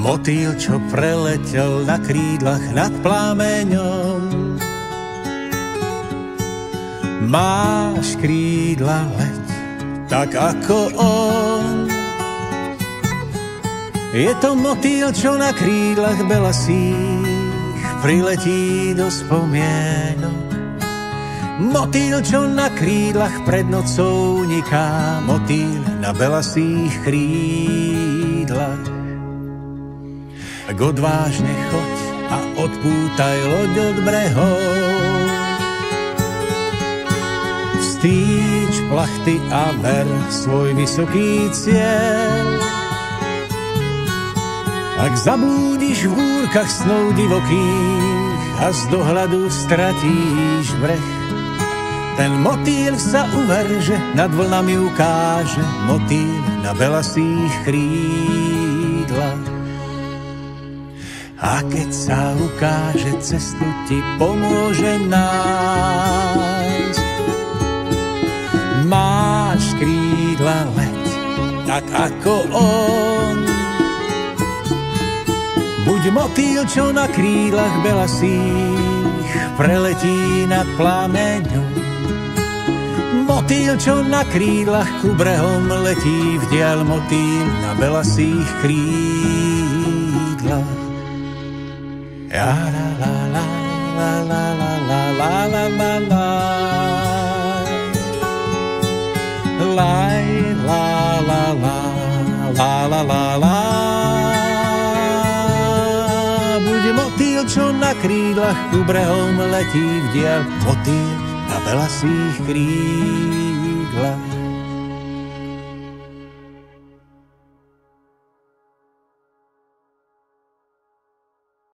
Motýl, čo preletel na krídlach nad plámeňom. Máš krídla, leď, tak ako on. Je to motýl, čo na krídlach belasých priletí do spomienok. Motýl, čo na krídlach pred nocou niká, motýl na belasých krídlach. Tak odvážne choď a odpútaj loď od brehov. Vstýč plachty a ver svoj vysoký cieľ. Ak zablúdiš v húrkach snov divokých a z dohľadu stratíš breh, ten motýl sa uverže, nad vlnami ukáže, motýl na belasých krídlach. A keď sa ukáže, cestu ti pomôže nájsť. Máš krídla, leď, tak ako on. Buď motýl, čo na krídlach belasých preletí nad plameňom. Motýl, čo na krídlach ku brehom letí vdiaľ, motýl na belasých krídlach. Ja la la la la la la la la la la la la la la la la la. Buď motýl, čo na krídlach ku brehom letí vdiaľ, motýl na belasých krídlach.